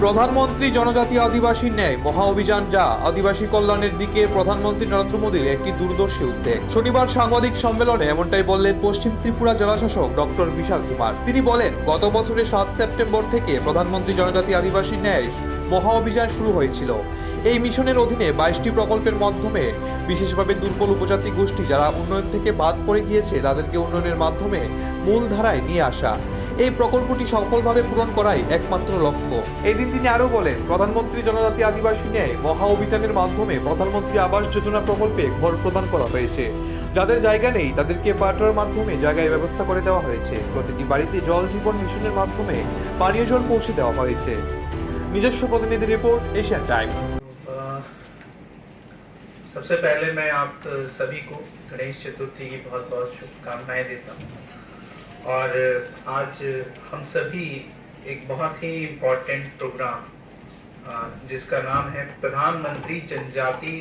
প্রধানমন্ত্রী জনজাতি আদিবাসীর ন্যায় মহা অভিযান, যা আদিবাসী কল্যাণের দিকে প্রধানমন্ত্রী নরেন্দ্র মোদীর একটি দূরদর্শী উদ্যোগ। শনিবার সাংবাদিক সম্মেলনে এমনটাই বললেন পশ্চিম ত্রিপুরা জেলাশাসক ডক্টর বিশাল কুমার। তিনি বলেন, গত বছরের 7 সেপ্টেম্বর থেকে প্রধানমন্ত্রী জনজাতি আদিবাসীর ন্যায় মহা অভিযান শুরু হয়েছিল। এই মিশনের অধীনে 22টি প্রকল্পের মাধ্যমে বিশেষভাবে দুর্বল উপজাতি গোষ্ঠী যারা উন্নয়ন থেকে বাদ পড়ে গিয়েছে তাদেরকে উন্নয়নের মাধ্যমে মূল ধারায় নিয়ে আসা। এই প্রকল্পটি সফলভাবে পূরণ করাই একমাত্র লক্ষ্য। এদিন তিনি আরও বলেন, প্রধানমন্ত্রী জনজাতি আদিবাসী ন্যায় মহা অভিযানের মাধ্যমে প্রধানমন্ত্রী আবাস যোজনা প্রকল্পে ঘর প্রদান করা হয়েছে। যাদের জায়গা নেই তাদেরকে পাট্রার মাধ্যমে জায়গায় ব্যবস্থা করে দেওয়া হয়েছে। প্রতিটি বাড়িতে জল জীবন মিশনের মাধ্যমে পানীয় জল পৌঁছে দেওয়া হয়েছে। নিজস্ব প্রতিনিধি রিপোর্ট, एशियन टाइम्स। सबसे पहले मैं आप सभी को गणेश चतुर्थी की बहुत बहुत शुभकामनाएं देता हूँ। और आज हम सभी एक बहुत ही इम्पोर्टेंट प्रोग्राम जिसका नाम है प्रधानमंत्री जनजातीय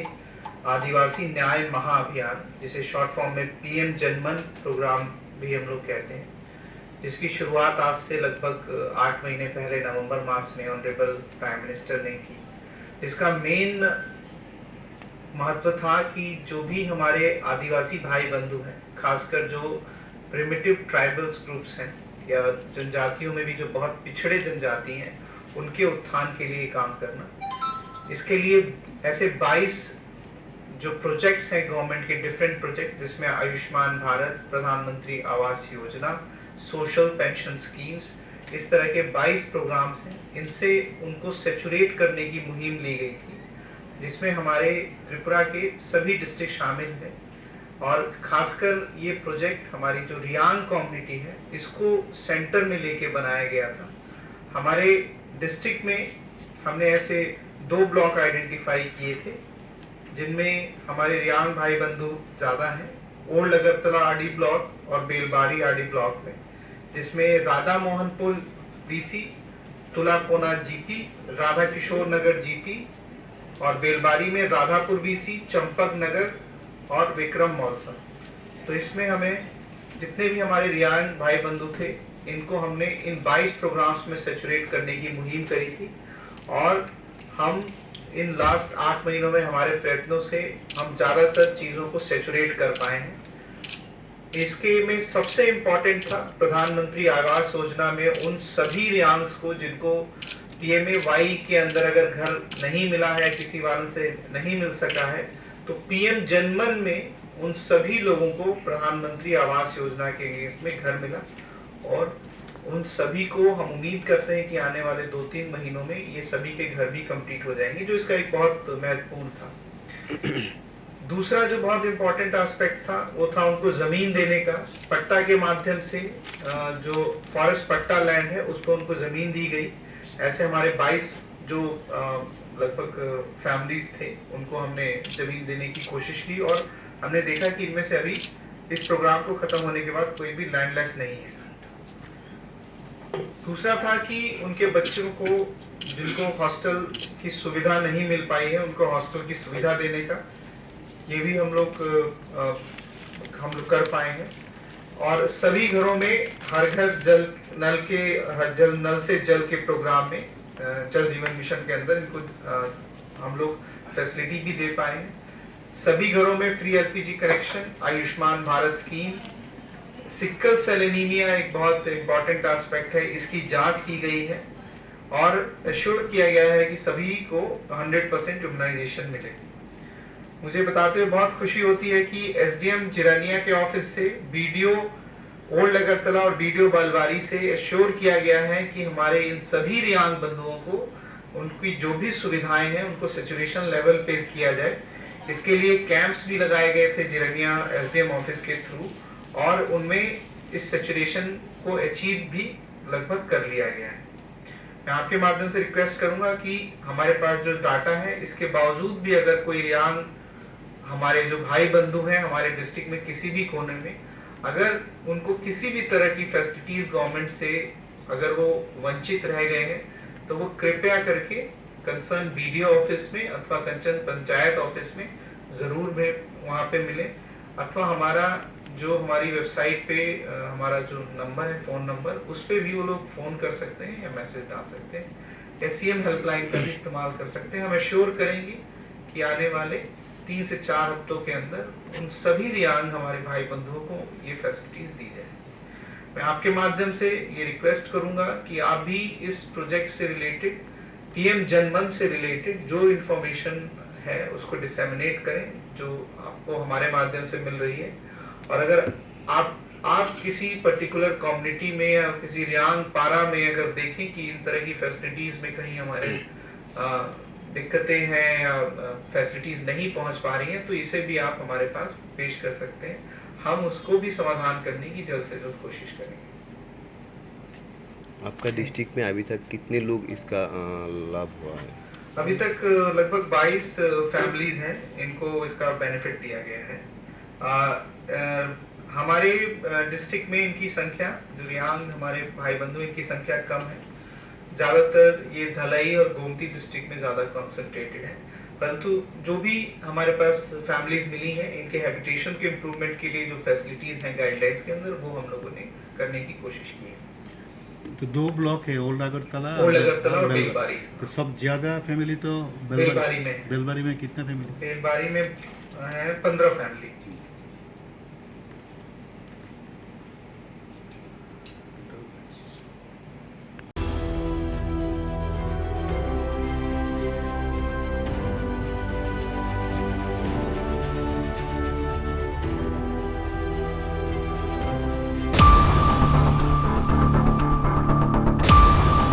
आदिवासी न्याय महाअभियान, जिसे शॉर्ट फॉर्म में PM जनमन प्रोग्राम भी हम लोग कहते हैं, जिसकी शुरुआत आज से लगभग 8 महीने पहले नवंबर मास में ऑनरेबल प्राइम मिनिस्टर ने की। इसका मेन महत्व था कि जो भी हमारे आदिवासी भाई बंधु हैं, खासकर जो प्रिमिटिव ट्राइबल्स ग्रुप्स हैं या जनजातियों में भी जो बहुत पिछड़े जनजाति हैं, उनके उत्थान के लिए काम करना। इसके लिए ऐसे 22 जो प्रोजेक्ट्स हैं गवर्नमेंट के, डिफरेंट प्रोजेक्ट, जिसमें आयुष्मान भारत, प्रधानमंत्री Awas Yojana, social pension schemes, इस तरह के 22 प्रोग्राम्स हैं। इनसे उनको सेचुरेट करने की मुहिम ली गई थी, जिसमें हमारे त्रिपुरा के सभी डिस्ट्रिक्ट शामिल हैं। और खासकर ये प्रोजेक्ट हमारी जो रियांग कम्युनिटी है, इसको सेंटर में लेके बनाया गया था। हमारे डिस्ट्रिक्ट में हमने ऐसे 2 ब्लॉक आइडेंटिफाई किए थे, जिनमें हमारे रियांग भाई बंधु ज़्यादा हैं, ओल्ड अगरतला आरडी ब्लॉक और बेलबाड़ी आरडी ब्लॉक में, जिसमें राधा मोहनपुर VC, तुलाकोना GP, राधा किशोर नगर GP, और बेलबारी में राधापुर VC, चंपक नगर और विक्रम मौलसा। तो इसमें हमें जितने भी हमारे रियांग भाई बंधु थे, इनको हमने इन 22 प्रोग्राम्स में सेचुरेट करने की मुहिम करी थी। और हम इन लास्ट 8 महीनों में हमारे प्रयत्नों से हम ज़्यादातर चीज़ों को सेचुरेट कर पाए हैं। इसके में सबसे इम्पोर्टेंट था प्रधानमंत्री आवास योजना में उन सभी रियांग्स को जिनको PMAY के अंदर अगर घर नहीं मिला है, किसी कारण से नहीं मिल सका है, तो PM जनमन में उन सभी लोगों को प्रधानमंत्री आवास योजना के इसमें घर मिला। और उन सभी को हम उम्मीद करते हैं कि आने वाले 2-3 महीनों में ये सभी के घर भी कंप्लीट हो जाएंगे, जो इसका एक बहुत महत्वपूर्ण था। दूसरा जो बहुत इम्पोर्टेंट एस्पेक्ट था, वो था उनको ज़मीन देने का। पट्टा के माध्यम से जो फॉरेस्ट पट्टा लैंड है, उस पर उनको ज़मीन दी गई। ऐसे हमारे 22 जो लगभग फैमिलीज थे, उनको हमने ज़मीन देने की कोशिश की। और हमने देखा कि इनमें से अभी इस प्रोग्राम को ख़त्म होने के बाद कोई भी लैंडलेस नहीं है। दूसरा था कि उनके बच्चों को जिनको हॉस्टल की सुविधा नहीं मिल पाई है, उनको हॉस्टल की सुविधा देने का, ये भी हम लोग कर पाए हैं। और सभी घरों में हर घर जल नल से जल के प्रोग्राम में, जल जीवन मिशन के अंदर इनको हम लोग फैसिलिटी भी दे पाए हैं। सभी घरों में free LPG connection, Ayushman Bharat scheme, sickle cell anaemia एक बहुत इम्पॉर्टेंट एस्पेक्ट है, इसकी जांच की गई है। और एश्योर किया गया है कि सभी को 100% इम्यूनाइजेशन मिले। मुझे बताते हुए बहुत खुशी होती है कि SDM जिरानिया के ऑफिस से BDO ओल्ड अगरतला और BDO बालवारी से एश्योर किया गया है कि हमारे इन सभी रियांग बंधुओं को उनकी जो भी सुविधाएं हैं उनको सेचुरेशन लेवल पे किया जाए। इसके लिए कैंप्स भी लगाए गए थे जिरानिया SDM ऑफिस के थ्रू, और उनमें इस सेचुरेशन को अचीव भी लगभग कर लिया गया है। मैं आपके माध्यम से रिक्वेस्ट करूंगा कि हमारे पास जो डाटा है, इसके बावजूद भी अगर कोई रियांग हमारे जो भाई बंधु हैं हमारे डिस्ट्रिक्ट में किसी भी कोने में, अगर उनको किसी भी तरह की फैसिलिटीज गवर्नमेंट से अगर वो वंचित रह गए हैं, तो वो कृपया करके कंसर्न BDO ऑफिस में अथवा कंचन पंचायत ऑफिस में ज़रूर वहाँ पे मिले, अथवा हमारा जो हमारी वेबसाइट पे हमारा जो नंबर है, फ़ोन नंबर, उस पर भी वो लोग फ़ोन कर सकते हैं या मैसेज डाल सकते हैं। SCM हेल्पलाइन का भी इस्तेमाल कर सकते हैं। हम एश्योर करेंगे कि आने वाले 3 से 4 हफ्तों के अंदर उन सभी दिव्यांग हमारे भाई बंधुओं को ये फैसिलिटीज दी जाए। मैं आपके माध्यम से ये रिक्वेस्ट करूंगा कि आप भी इस प्रोजेक्ट से रिलेटेड, PM जनमन से रिलेटेड जो इन्फॉर्मेशन है उसको डिसेमिनेट करें जो आपको हमारे माध्यम से मिल रही है। और अगर आप किसी पर्टिकुलर कम्युनिटी में या किसी रियांग पारा में अगर देखें कि इन तरह की फैसिलिटीज में कहीं हमारे दिक्कतें हैं या फैसिलिटीज नहीं पहुंच पा रही हैं, तो इसे भी आप हमारे पास पेश कर सकते हैं। हम उसको भी समाधान करने की जल्द से जल्द कोशिश करेंगे। आपका डिस्ट्रिक्ट में अभी तक कितने लोग इसका लाभ हुआ है? अभी तक लगभग 22 फैमिलीज हैं, इनको इसका बेनिफिट दिया गया है। हमारे डिस्ट्रिक्ट में इनकी संख्या, जो रियांग हमारे भाई बंधु, इनकी संख्या कम है। ज़्यादातर ये धलाई और गोमती डिस्ट्रिक्ट में ज़्यादा कॉन्सेंट्रेटेड है, परंतु जो भी हमारे पास फैमिलीज मिली हैं, इनके हैबिटेशन के इम्प्रूवमेंट के लिए जो फैसिलिटीज़ हैं गाइडलाइंस के अंदर, वो हम लोगों ने करने की कोशिश की है। तो 2 ब्लॉक है, ओल्ड अगरतला और बेलबारी। तो सब ज्यादा फैमिली तो बेलबारी में। बेलबारी में कितना फैमिली? बेलबारी में है 15 फैमिली।